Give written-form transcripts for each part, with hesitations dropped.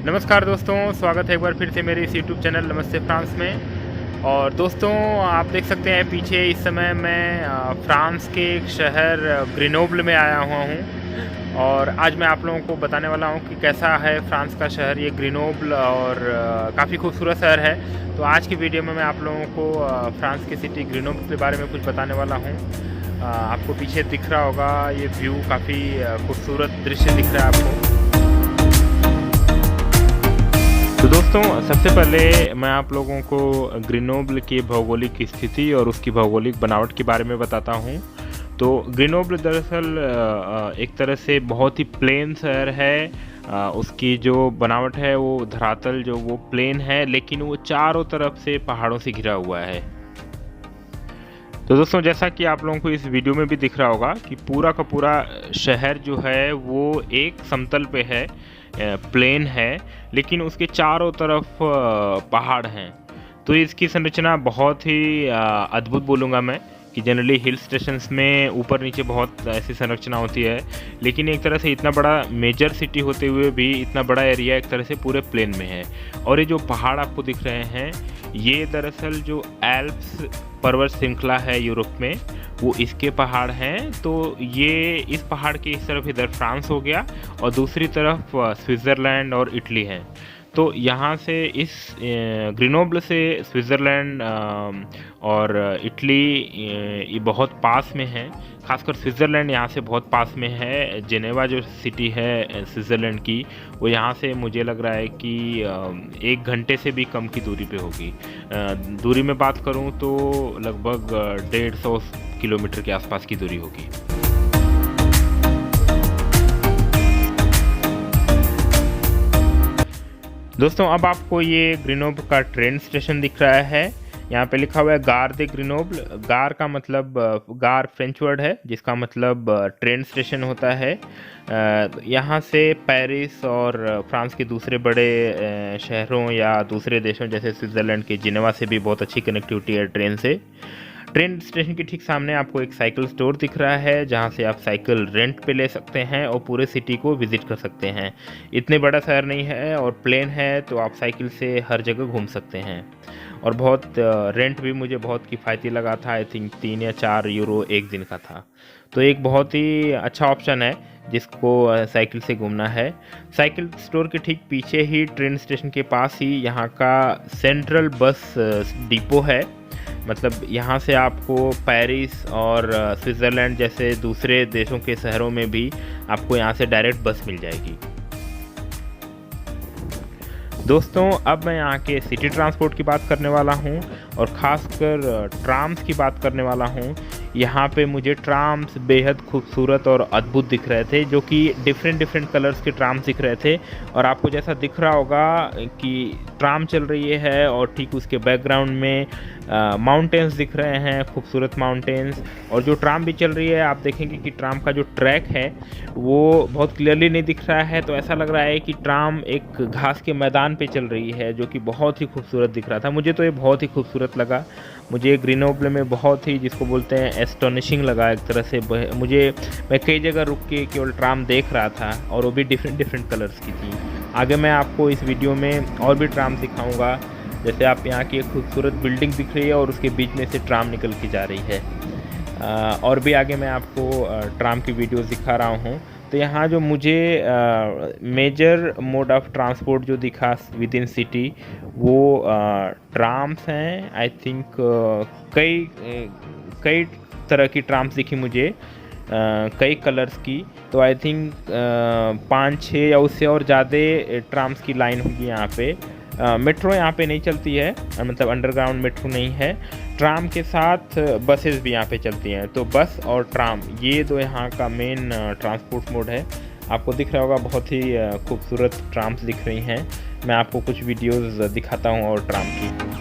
नमस्कार दोस्तों, स्वागत है एक बार फिर से मेरे इस यूट्यूब चैनल नमस्ते फ्रांस में। और दोस्तों, आप देख सकते हैं पीछे इस समय मैं फ्रांस के एक शहर ग्रेनोब्ल में आया हुआ हूँ। और आज मैं आप लोगों को बताने वाला हूँ कि कैसा है फ्रांस का शहर ये ग्रेनोब्ल, और काफ़ी खूबसूरत शहर है। तो आज की वीडियो में मैं आप लोगों को फ्रांस की सिटी ग्रेनोब्ल के बारे में कुछ बताने वाला हूँ। आपको पीछे दिख रहा होगा ये व्यू, काफ़ी खूबसूरत दृश्य दिख रहा है आपको। तो दोस्तों, सबसे पहले मैं आप लोगों को ग्रेनोब्ल की भौगोलिक स्थिति और उसकी भौगोलिक बनावट के बारे में बताता हूँ। तो ग्रेनोब्ल दरअसल एक तरह से बहुत ही प्लेन शहर है। उसकी जो बनावट है वो धरातल जो वो प्लेन है, लेकिन वो चारों तरफ से पहाड़ों से घिरा हुआ है। तो दोस्तों, जैसा कि आप लोगों को इस वीडियो में भी दिख रहा होगा कि पूरा का पूरा शहर जो है वो एक समतल पे है, प्लेन है, लेकिन उसके चारों तरफ पहाड़ हैं। तो इसकी संरचना बहुत ही अद्भुत बोलूँगा मैं, कि जनरली हिल स्टेशंस में ऊपर नीचे बहुत ऐसी संरचना होती है, लेकिन एक तरह से इतना बड़ा मेजर सिटी होते हुए भी इतना बड़ा एरिया एक तरह से पूरे प्लेन में है। और ये जो पहाड़ आपको दिख रहे हैं, ये दरअसल जो एल्प्स पर्वत श्रृंखला है यूरोप में, वो इसके पहाड़ हैं। तो ये इस पहाड़ के इस तरफ इधर फ्रांस हो गया और दूसरी तरफ स्विट्ज़रलैंड और इटली है। तो यहाँ से इस ग्रेनोब्ल से स्विट्ज़रलैंड और इटली ये बहुत पास में है। खासकर स्विट्ज़रलैंड यहाँ से बहुत पास में है। जेनेवा जो सिटी है स्विट्ज़रलैंड की, वो यहाँ से मुझे लग रहा है कि 1 घंटे से भी कम की दूरी पे होगी। दूरी में बात करूँ तो लगभग 150 किलोमीटर के आसपास की दूरी होगी। दोस्तों, अब आपको ये ग्रेनोब्ल का ट्रेन स्टेशन दिख रहा है। यहाँ पे लिखा हुआ है गार दे ग्रेनोब्ल। गार का मतलब गार फ्रेंच वर्ड है जिसका मतलब ट्रेन स्टेशन होता है। यहाँ से पेरिस और फ्रांस के दूसरे बड़े शहरों या दूसरे देशों जैसे स्विट्ज़रलैंड के जिनेवा से भी बहुत अच्छी कनेक्टिविटी है ट्रेन से। ट्रेन स्टेशन के ठीक सामने आपको एक साइकिल स्टोर दिख रहा है, जहां से आप साइकिल रेंट पे ले सकते हैं और पूरे सिटी को विजिट कर सकते हैं। इतने बड़ा शहर नहीं है और प्लेन है, तो आप साइकिल से हर जगह घूम सकते हैं। और बहुत रेंट भी मुझे बहुत किफ़ायती लगा था। आई थिंक 3 या 4 यूरो एक दिन का था। तो एक बहुत ही अच्छा ऑप्शन है जिसको साइकिल से घूमना है। साइकिल स्टोर के ठीक पीछे ही ट्रेन स्टेशन के पास ही यहाँ का सेंट्रल बस डिपो है। मतलब यहाँ से आपको पेरिस और स्विट्ज़रलैंड जैसे दूसरे देशों के शहरों में भी आपको यहाँ से डायरेक्ट बस मिल जाएगी। दोस्तों, अब मैं यहाँ के सिटी ट्रांसपोर्ट की बात करने वाला हूँ और ख़ासकर ट्राम्स की बात करने वाला हूँ। यहाँ पे मुझे ट्राम्स बेहद खूबसूरत और अद्भुत दिख रहे थे, जो कि डिफरेंट कलर्स के ट्राम्स दिख रहे थे। और आपको जैसा दिख रहा होगा कि ट्राम चल रही है और ठीक उसके बैकग्राउंड में माउंटेन्स दिख रहे हैं, खूबसूरत माउंटेन्स। और जो ट्राम भी चल रही है, आप देखेंगे कि ट्राम का जो ट्रैक है वो बहुत क्लियरली नहीं दिख रहा है। तो ऐसा लग रहा है कि ट्राम एक घास के मैदान पे चल रही है, जो कि बहुत ही खूबसूरत दिख रहा था। मुझे तो ये बहुत ही खूबसूरत लगा। मुझे ग्रेनोब्ल में बहुत ही, जिसको बोलते हैं, एस्टोनिशिंग लगा एक तरह से। मैं कई जगह रुक के केवल ट्राम देख रहा था और वो भी डिफरेंट कलर्स की थी। आगे मैं आपको इस वीडियो में और भी ट्राम दिखाऊंगा। जैसे आप यहाँ की एक खूबसूरत बिल्डिंग दिख रही है और उसके बीच में से ट्राम निकल के जा रही है। और भी आगे मैं आपको ट्राम की वीडियोस दिखा रहा हूँ। तो यहाँ जो मुझे मेजर मोड ऑफ ट्रांसपोर्ट जो दिखा विद इन सिटी, वो ट्राम्स हैं। आई थिंक कई तरह की ट्राम्स दिखी मुझे, कई कलर्स की। तो आई थिंक 5-6 या उससे और ज़्यादा ट्राम्स की लाइन होगी यहाँ पे। मेट्रो यहाँ पे नहीं चलती है, मतलब अंडरग्राउंड मेट्रो नहीं है। ट्राम के साथ बसेस भी यहाँ पे चलती हैं। तो बस और ट्राम, ये दो यहाँ का मेन ट्रांसपोर्ट मोड है। आपको दिख रहा होगा बहुत ही खूबसूरत ट्राम्स दिख रही हैं। मैं आपको कुछ वीडियोस दिखाता हूँ और ट्राम की।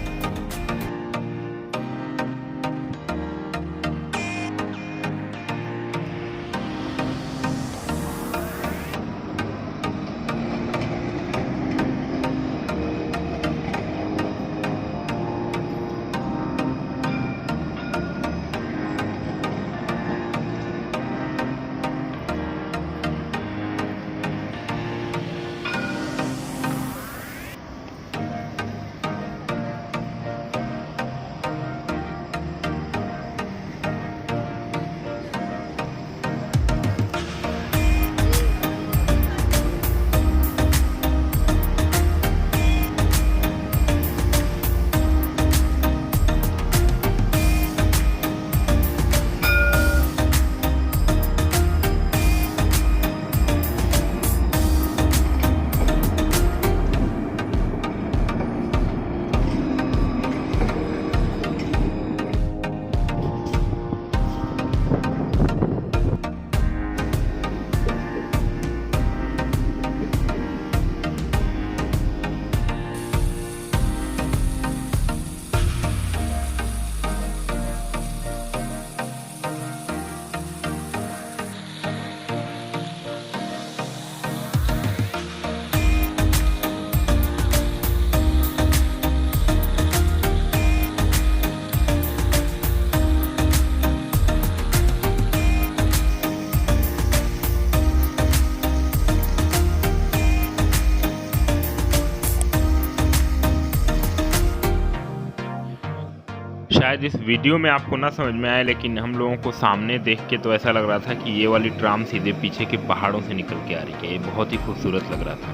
शायद इस वीडियो में आपको ना समझ में आए, लेकिन हम लोगों को सामने देख के तो ऐसा लग रहा था कि ये वाली ट्राम सीधे पीछे के पहाड़ों से निकल के आ रही है। ये बहुत ही खूबसूरत लग रहा था।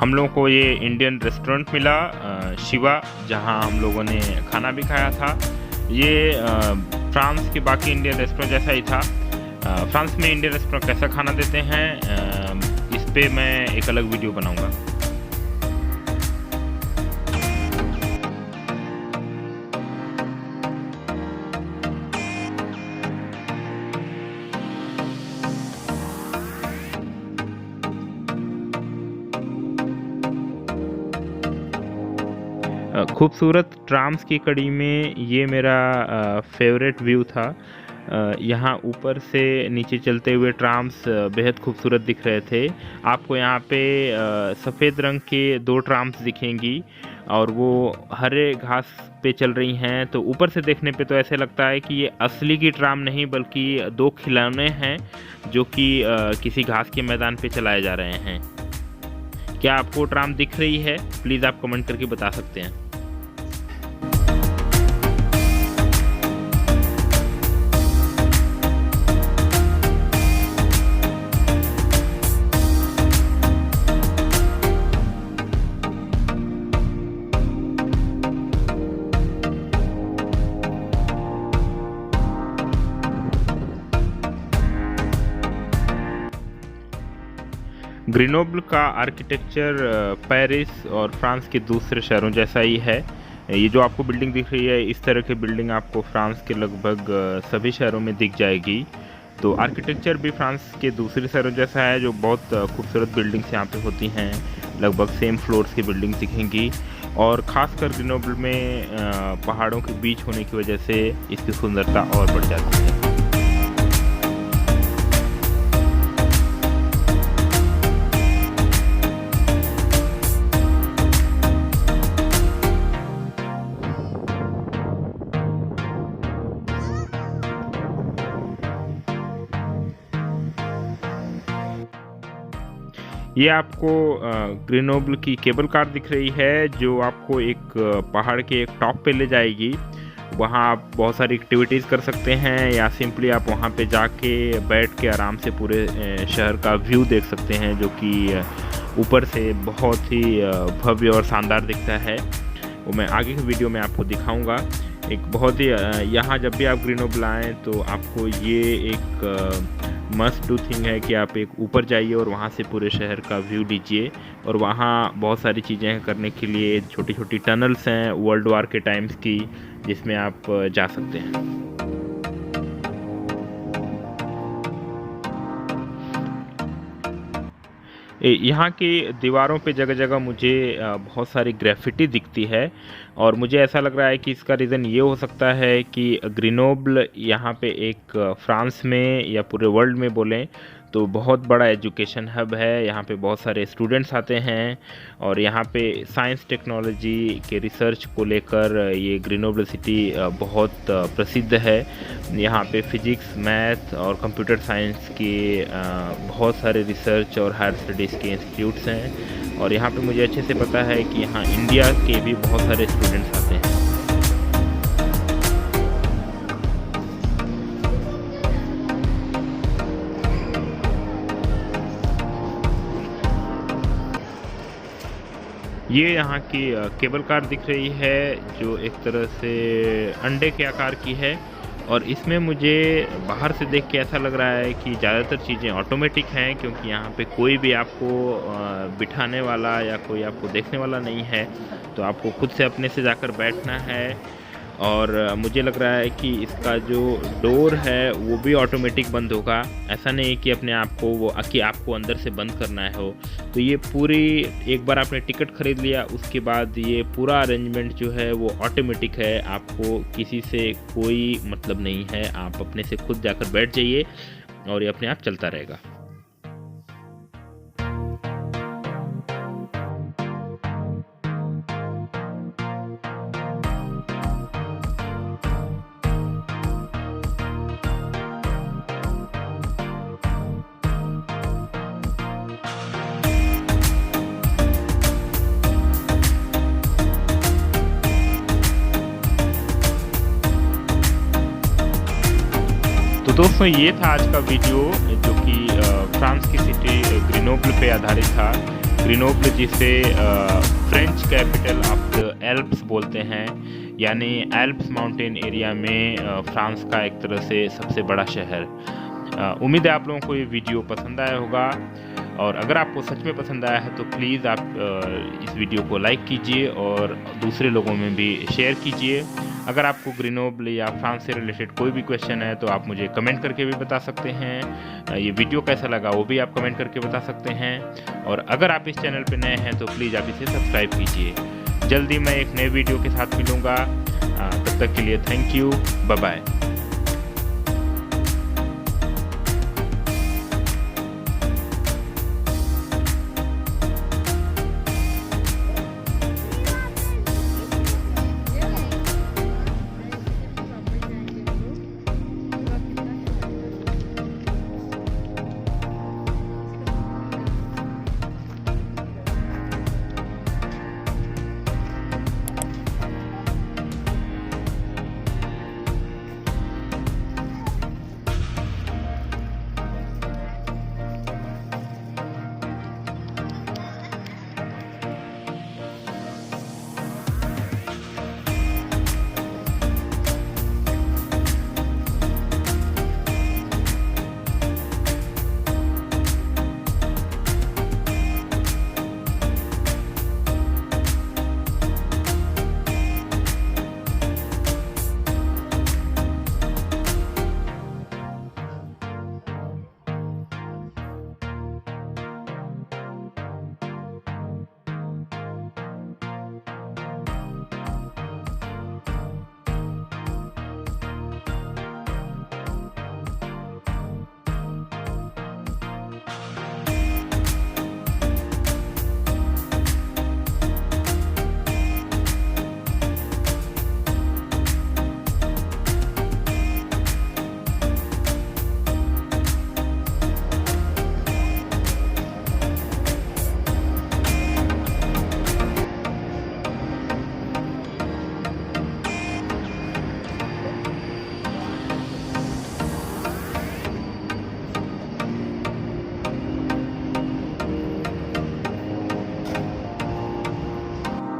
हम लोगों को ये इंडियन रेस्टोरेंट मिला शिवा, जहां हम लोगों ने खाना भी खाया था। ये फ्रांस के बाकी इंडियन रेस्टोरेंट जैसा ही था। फ्रांस में इंडियन रेस्टोरेंट कैसा खाना देते हैं इस पे मैं एक अलग वीडियो बनाऊंगा। खूबसूरत ट्राम्स की कड़ी में ये मेरा फेवरेट व्यू था। यहाँ ऊपर से नीचे चलते हुए ट्राम्स बेहद खूबसूरत दिख रहे थे। आपको यहाँ पे सफ़ेद रंग के 2 ट्राम्स दिखेंगी और वो हरे घास पे चल रही हैं। तो ऊपर से देखने पे तो ऐसे लगता है कि ये असली की ट्राम नहीं बल्कि 2 खिलौने हैं जो कि किसी घास के मैदान पे चलाए जा रहे हैं। क्या आपको ट्राम दिख रही है? प्लीज़ आप कमेंट करके बता सकते हैं। ग्रेनोब्ल का आर्किटेक्चर पेरिस और फ्रांस के दूसरे शहरों जैसा ही है। ये जो आपको बिल्डिंग दिख रही है, इस तरह की बिल्डिंग आपको फ्रांस के लगभग सभी शहरों में दिख जाएगी। तो आर्किटेक्चर भी फ्रांस के दूसरे शहरों जैसा है, जो बहुत खूबसूरत बिल्डिंग्स यहाँ पे होती हैं। लगभग सेम फ्लोर्स की बिल्डिंग दिखेंगी और ख़ासकर ग्रेनोब्ल में पहाड़ों के बीच होने की वजह से इसकी सुंदरता और बढ़ जाती है। ये आपको ग्रेनोब्ल की केबल कार दिख रही है, जो आपको एक पहाड़ के एक टॉप पे ले जाएगी। वहाँ आप बहुत सारी एक्टिविटीज़ कर सकते हैं या सिंपली आप वहाँ पे जाके बैठ के आराम से पूरे शहर का व्यू देख सकते हैं, जो कि ऊपर से बहुत ही भव्य और शानदार दिखता है। वो मैं आगे की वीडियो में आपको दिखाऊंगा। एक बहुत ही यहाँ जब भी आप ग्रेनोब्ल आएँ तो आपको ये एक मस्ट डू थिंग है कि आप एक ऊपर जाइए और वहाँ से पूरे शहर का व्यू लीजिए। और वहाँ बहुत सारी चीज़ें हैं करने के लिए, छोटी छोटी टनल्स हैं वर्ल्ड वार के टाइम्स की, जिसमें आप जा सकते हैं। यहाँ की दीवारों पे जगह जगह मुझे बहुत सारी ग्रेफिटी दिखती है और मुझे ऐसा लग रहा है कि इसका रीज़न ये हो सकता है कि ग्रेनोब्ल यहाँ पे एक फ्रांस में या पूरे वर्ल्ड में बोलें तो बहुत बड़ा एजुकेशन हब है। यहाँ पे बहुत सारे स्टूडेंट्स आते हैं और यहाँ पे साइंस टेक्नोलॉजी के रिसर्च को लेकर ये ग्रेनोब्ल सिटी बहुत प्रसिद्ध है। यहाँ पे फिजिक्स, मैथ और कंप्यूटर साइंस के बहुत सारे रिसर्च और हायर स्टडीज़ के इंस्टीट्यूट्स हैं और यहाँ पे मुझे अच्छे से पता है कि यहाँ इंडिया के भी बहुत सारे स्टूडेंट्स आते हैं। ये यहाँ की केबल कार दिख रही है, जो एक तरह से अंडे के आकार की है और इसमें मुझे बाहर से देख के ऐसा लग रहा है कि ज़्यादातर चीज़ें ऑटोमेटिक हैं, क्योंकि यहाँ पे कोई भी आपको बिठाने वाला या कोई आपको देखने वाला नहीं है। तो आपको खुद से अपने से जाकर बैठना है और मुझे लग रहा है कि इसका जो डोर है वो भी ऑटोमेटिक बंद होगा। ऐसा नहीं कि अपने आप को वो कि आपको अंदर से बंद करना है हो। तो ये पूरी, एक बार आपने टिकट खरीद लिया उसके बाद ये पूरा अरेंजमेंट जो है वो ऑटोमेटिक है। आपको किसी से कोई मतलब नहीं है, आप अपने से खुद जाकर बैठ जाइए और ये अपने आप चलता रहेगा। तो दोस्तों ये था आज का वीडियो जो कि फ्रांस की सिटी ग्रेनोब्ल पे आधारित था। ग्रेनोब्ल जिसे French capital of the Alps बोलते हैं, यानी एल्प्स माउंटेन एरिया में फ्रांस का एक तरह से सबसे बड़ा शहर। उम्मीद है आप लोगों को ये वीडियो पसंद आया होगा, और अगर आपको सच में पसंद आया है तो प्लीज़ आप इस वीडियो को लाइक कीजिए और दूसरे लोगों में भी शेयर कीजिए। अगर आपको ग्रेनोब्ल या फ्रांस से रिलेटेड कोई भी क्वेश्चन है तो आप मुझे कमेंट करके भी बता सकते हैं। ये वीडियो कैसा लगा वो भी आप कमेंट करके बता सकते हैं, और अगर आप इस चैनल पर नए हैं तो प्लीज़ आप इसे सब्सक्राइब कीजिए। जल्दी मैं एक नए वीडियो के साथ मिलूँगा, तब तक के लिए थैंक यू, बाय बाय।